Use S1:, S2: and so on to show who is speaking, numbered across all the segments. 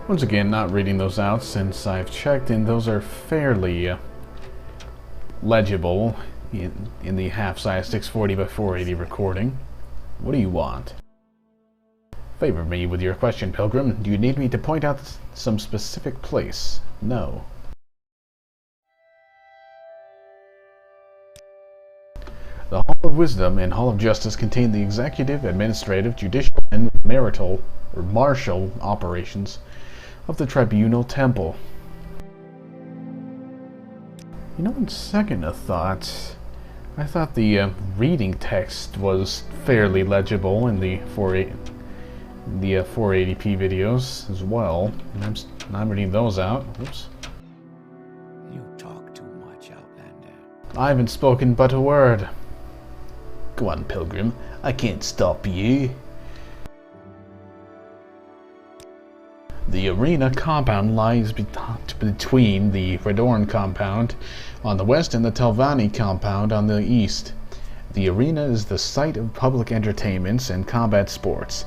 S1: Once again, not reading those out since I've checked, and those are fairly legible in the half-size 640 by 480 recording. What do you want? Favor me with your question, Pilgrim. Do you need me to point out some specific place? No. The Hall of Wisdom and Hall of Justice contain the executive, administrative, judicial, and martial operations of the Tribunal Temple. You know, on second thought, I thought the reading text was fairly legible in the 480p videos as well. I'm reading those out. Oops.
S2: You talk too much, Outlander.
S1: I haven't spoken but a word. Go on, Pilgrim. I can't stop you. The arena compound lies between the Redorn compound on the west and the Telvanni compound on the east. The arena is the site of public entertainments and combat sports.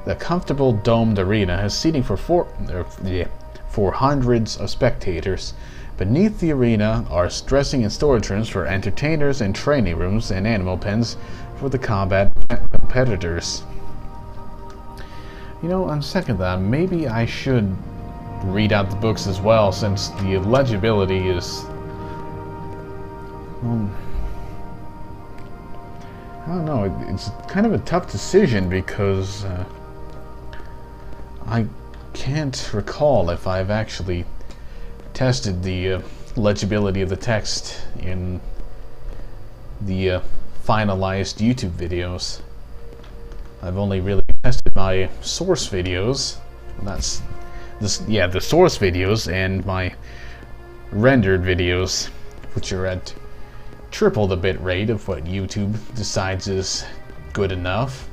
S1: The comfortable domed arena has seating for hundreds of spectators. Beneath the arena are dressing and storage rooms for entertainers and training rooms and animal pens for the combat competitors. You know, on second thought, maybe I should read out the books as well, since the legibility is... I don't know, it's kind of a tough decision because I can't recall if I've actually tested the legibility of the text in the finalized YouTube videos. I've only really tested my source videos. That's the source videos and my rendered videos, which are at triple the bit rate of what YouTube decides is good enough.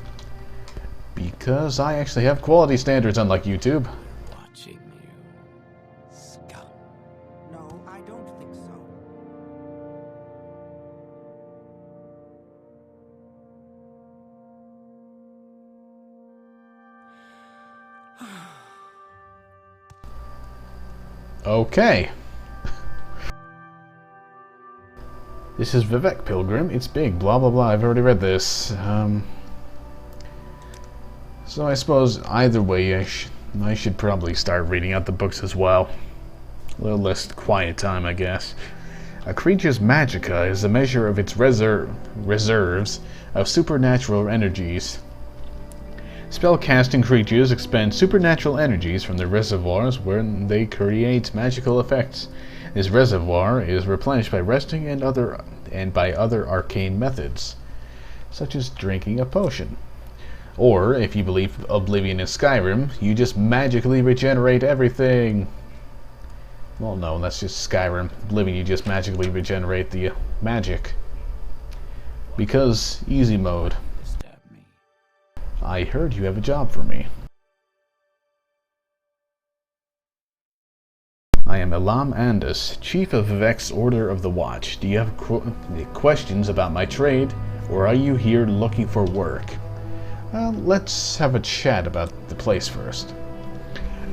S1: Because I actually have quality standards, unlike YouTube.
S2: Watching you, scum.
S3: No, I don't think so.
S1: Okay. This is Vivek, Pilgrim. It's big. Blah, blah, blah. I've already read this. So I suppose either way, I should probably start reading out the books as well. A little less quiet time, I guess. A creature's magicka is a measure of its reserves of supernatural energies. Spell-casting creatures expend supernatural energies from their reservoirs when they create magical effects. This reservoir is replenished by resting and by other arcane methods, such as drinking a potion. Or, if you believe Oblivion is Skyrim, you just magically regenerate everything. Well, no, that's just Skyrim. Oblivion, you just magically regenerate the magic. Because easy mode. I heard you have a job for me. I am Elam Andus, Chief of Vivek's Order of the Watch. Do you have questions about my trade, or are you here looking for work? Let's have a chat about the place first.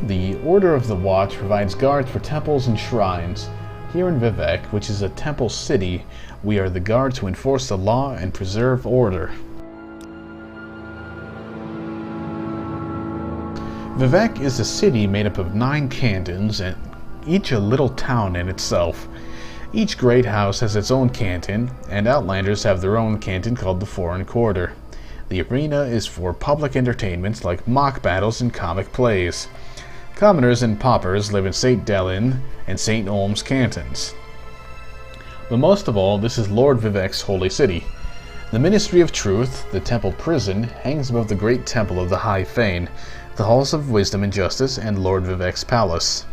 S1: The Order of the Watch provides guards for temples and shrines. Here in Vivek, which is a temple city, we are the guards who enforce the law and preserve order. Vivek is a city made up of 9 cantons, and each a little town in itself. Each great house has its own canton, and Outlanders have their own canton called the Foreign Quarter. The arena is for public entertainments like mock battles and comic plays. Commoners and paupers live in St. Delin and St. Olm's cantons. But most of all, this is Lord Vivek's holy city. The Ministry of Truth, the Temple Prison, hangs above the great temple of the High Fane, the Halls of Wisdom and Justice, and Lord Vivek's Palace.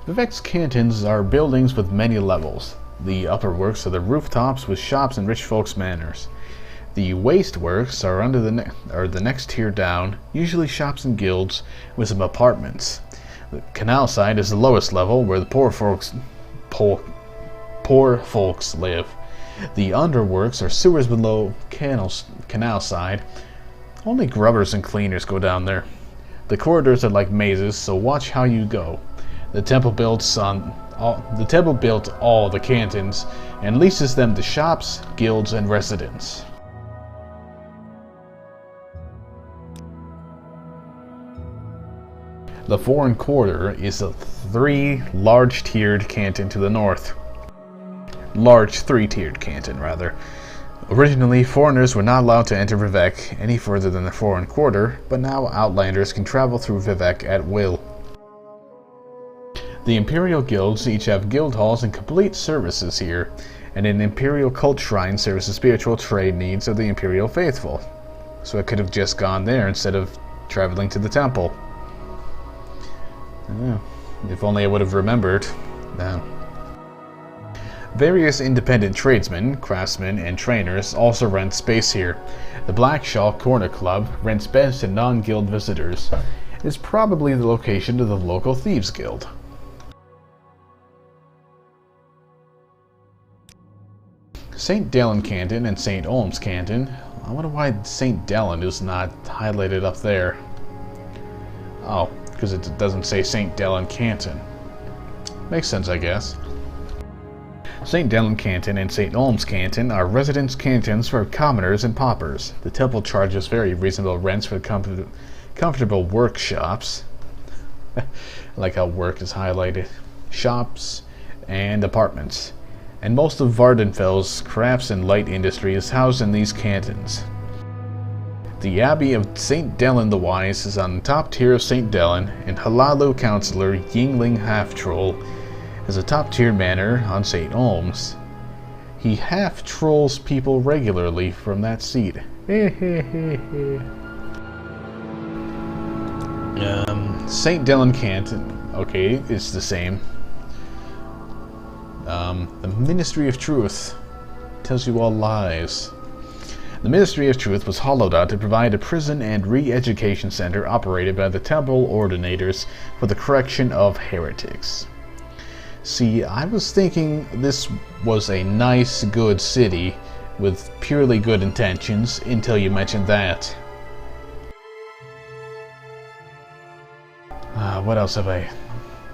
S1: Vivek's cantons are buildings with many levels. The upper works are the rooftops with shops and rich folks' manors. The waste works are the next tier down, usually shops and guilds with some apartments. The canal side is the lowest level, where the poor folks live. The underworks are sewers below canal side, Only grubbers and cleaners go down there. The corridors are like mazes, so watch how you go. The temple built all the cantons and leases them to shops, guilds, and residents. The Foreign Quarter is a large-tiered canton to the north. Large three-tiered canton, rather. Originally, foreigners were not allowed to enter Vivec any further than the Foreign Quarter, but now outlanders can travel through Vivec at will. The Imperial Guilds each have guild halls and complete services here, and an Imperial cult shrine serves the spiritual trade needs of the Imperial faithful. So I could have just gone there instead of traveling to the temple. If only I would have remembered. Various independent tradesmen, craftsmen, and trainers also rent space here. The Black Shaw Corner Club rents beds to non-guild visitors. It's probably the location of the local Thieves Guild. St. Dellen Canton and St. Olm's Canton. I wonder why St. Dellen is not highlighted up there. Oh, because it doesn't say St. Dellen Canton. Makes sense, I guess. St. Dellen Canton and St. Olm's Canton are residence cantons for commoners and paupers. The temple charges very reasonable rents for comfortable workshops. I like how work is highlighted. Shops and apartments. And most of Vardenfell's crafts and light industry is housed in these cantons. The Abbey of St. Dellen the Wise is on the top tier of St. Dellen, and Halalu Councillor Yingling Half-Troll has a top-tier manor on St. Olm's. He half-trolls people regularly from that seat. St. Dellen Canton, okay, it's the same. The Ministry of Truth tells you all lies. The Ministry of Truth was hollowed out to provide a prison and re-education center operated by the temple ordinators for the correction of heretics. See, I was thinking this was a nice, good city with purely good intentions until you mentioned that. What else have I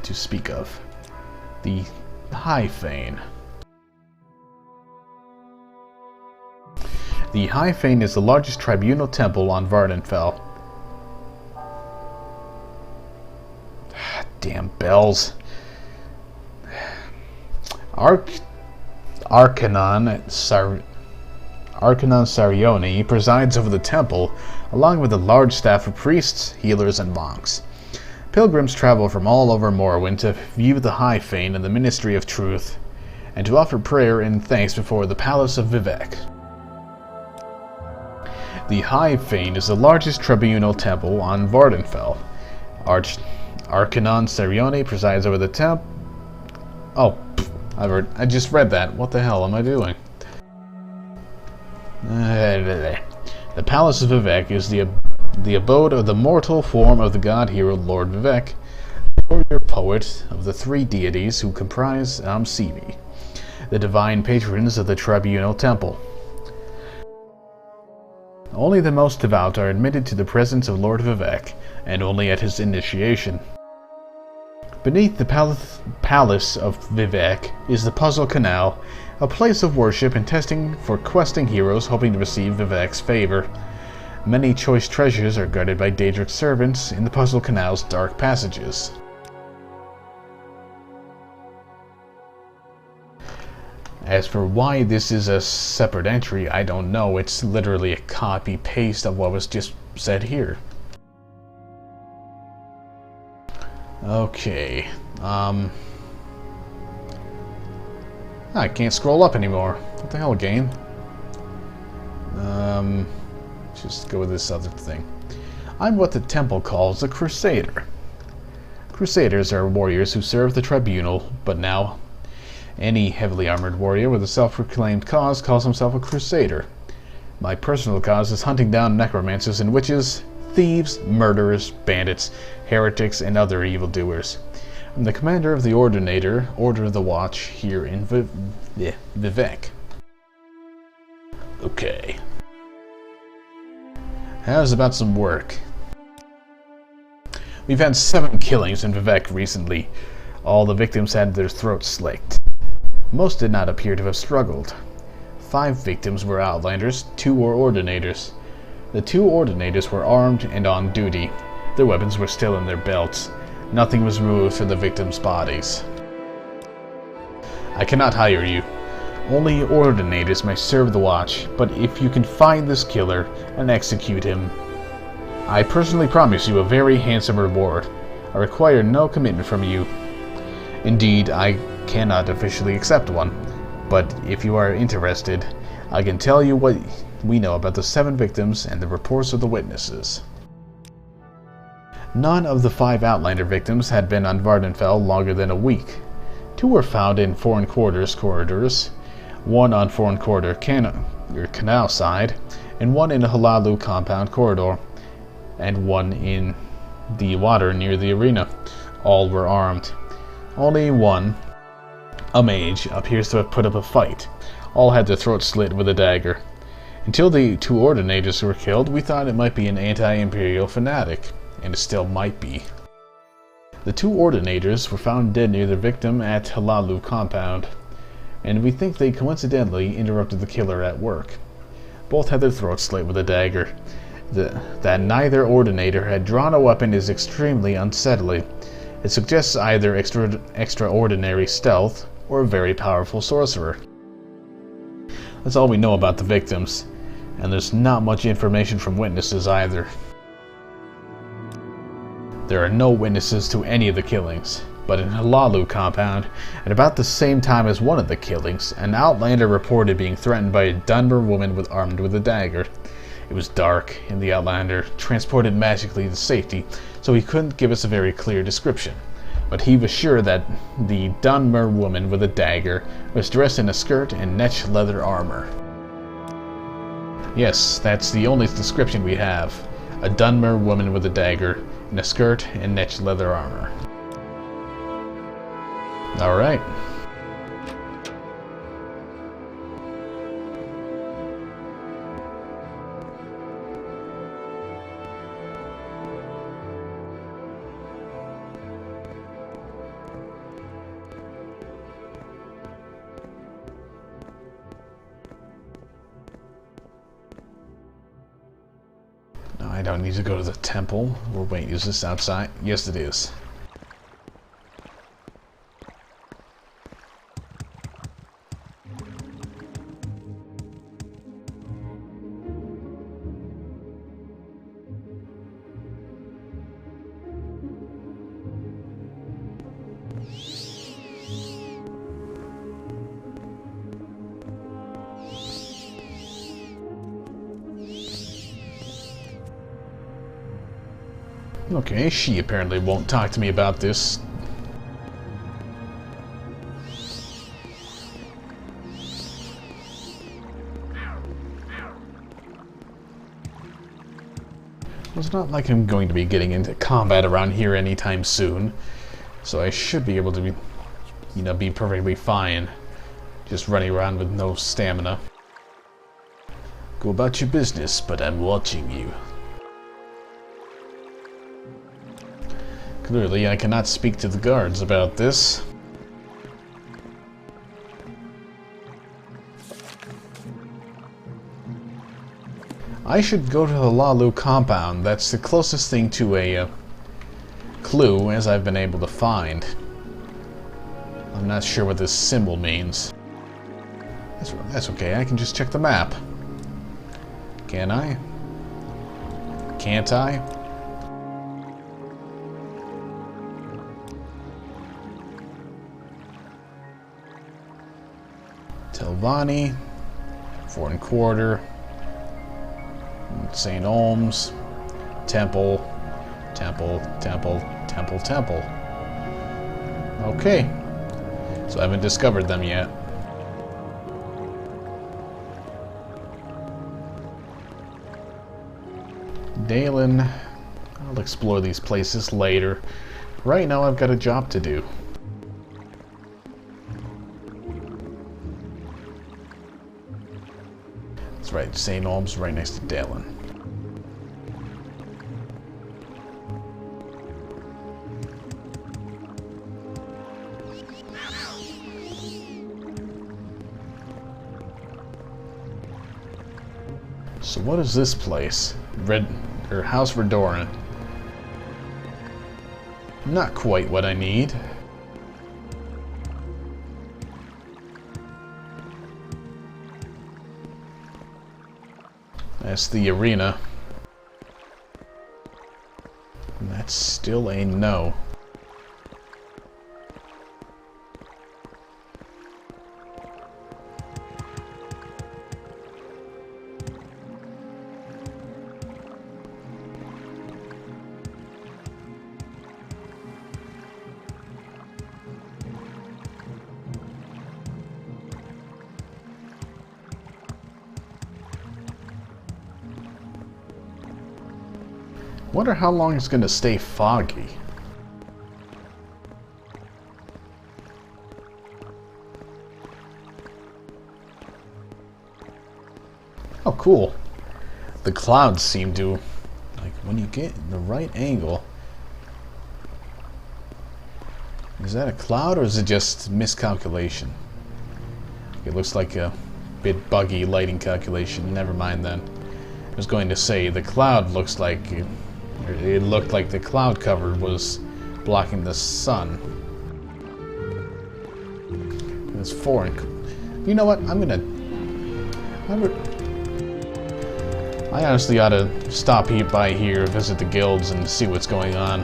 S1: to speak of? The High Fane. The High Fane is the largest tribunal temple on Vardenfell. Damn bells. Arcanon Sarioni presides over the temple, along with a large staff of priests, healers, and monks. Pilgrims travel from all over Morrowind to view the High Fane and the Ministry of Truth, and to offer prayer and thanks before the Palace of Vivec. The High Fane is the largest tribunal temple on Vardenfell. Arcanon Sarioni presides over the temple. Oh, I just read that. What the hell am I doing? The Palace of Vivec is the abode of the mortal form of the god-hero Lord Vivec, the warrior poet of the three deities who comprise Amsivi, the divine patrons of the tribunal temple. Only the most devout are admitted to the presence of Lord Vivec, and only at his initiation. Beneath the Palace of Vivec is the Puzzle Canal, a place of worship and testing for questing heroes hoping to receive Vivec's favor. Many choice treasures are guarded by Daedric's servants in the Puzzle Canal's dark passages. As for why this is a separate entry, I don't know. It's literally a copy-paste of what was just said here. Okay, I can't scroll up anymore. What the hell, game? Just go with this other thing. I'm what the temple calls a crusader. Crusaders are warriors who serve the tribunal, but now any heavily armored warrior with a self-proclaimed cause calls himself a crusader. My personal cause is hunting down necromancers and witches, thieves, murderers, bandits, heretics, and other evildoers. I'm the commander of the Ordinator, Order of the Watch, here in Vivec. Okay. How's about some work? We've had 7 killings in Vivek recently. All the victims had their throats slit. Most did not appear to have struggled. 5 victims were Outlanders, 2 were Ordinators. The 2 Ordinators were armed and on duty. Their weapons were still in their belts. Nothing was removed from the victims' bodies. I cannot hire you. Only Ordinators may serve the watch, but if you can find this killer and execute him, I personally promise you a very handsome reward. I require no commitment from you. Indeed, I cannot officially accept one, but if you are interested, I can tell you what we know about the 7 victims and the reports of the witnesses. None of the 5 Outlander victims had been on Vardenfell longer than a week. 2 were found in Foreign Quarters corridors, 1 on Foreign Quarter canal side, and 1 in a Halalu compound corridor, and 1 in the water near the arena. All were armed. Only 1, a mage, appears to have put up a fight. All had their throats slit with a dagger. Until the 2 Ordinators were killed, we thought it might be an anti-imperial fanatic, and it still might be. The 2 Ordinators were found dead near their victim at Halalu compound, and we think they coincidentally interrupted the killer at work. Both had their throats slit with a dagger. That neither Ordinator had drawn a weapon is extremely unsettling. It suggests either extraordinary stealth or a very powerful sorcerer. That's all we know about the victims, and there's not much information from witnesses either. There are no witnesses to any of the killings, but in Halalu compound, at about the same time as one of the killings, an Outlander reported being threatened by a Dunmer woman armed with a dagger. It was dark, and the Outlander transported magically to safety, so he couldn't give us a very clear description. But he was sure that the Dunmer woman with a dagger was dressed in a skirt and netch leather armor. Yes, that's the only description we have. A Dunmer woman with a dagger, in a skirt and netch leather armor. Alright. No, I don't need to go to the temple. Or wait, is this outside? Yes, it is. Okay, she apparently won't talk to me about this. It's not like I'm going to be getting into combat around here anytime soon, so I should be able to be perfectly fine, just running around with no stamina. Go about your business, but I'm watching you. Clearly, I cannot speak to the guards about this. I should go to the Lalu compound. That's the closest thing to a clue as I've been able to find. I'm not sure what this symbol means. That's okay, I can just check the map. Can I? Can't I? Telvanni, Foreign Quarter, St. Olms, Temple, Temple, Temple, Temple, Temple. Okay, so I haven't discovered them yet. Dalen, I'll explore these places later. Right now I've got a job to do. That's right, St. Olms right next to Dalen. So what is this place? House Redoran. Not quite what I need. That's the arena. And that's still a no. Wonder how long it's gonna stay foggy. Oh, cool. The clouds seem to, like, when you get in the right angle. Is that a cloud or is it just miscalculation? It looks like a bit buggy lighting calculation. Never mind then. I was going to say the cloud looks like it looked like the cloud cover was blocking the sun. It's foreign. You know what? I honestly ought to stop by here, visit the guilds, and see what's going on.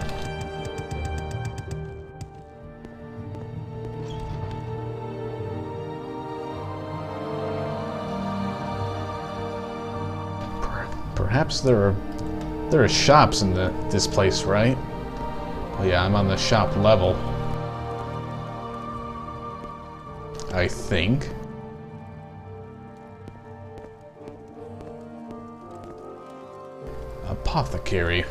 S1: Perhaps there are shops in this place, right? Oh yeah, I'm on the shop level. I think. Apothecary.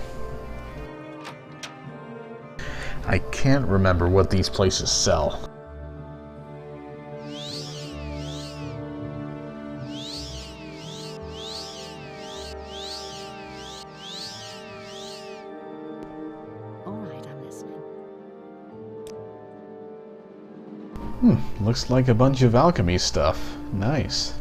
S1: I can't remember what these places sell. Looks like a bunch of alchemy stuff. Nice.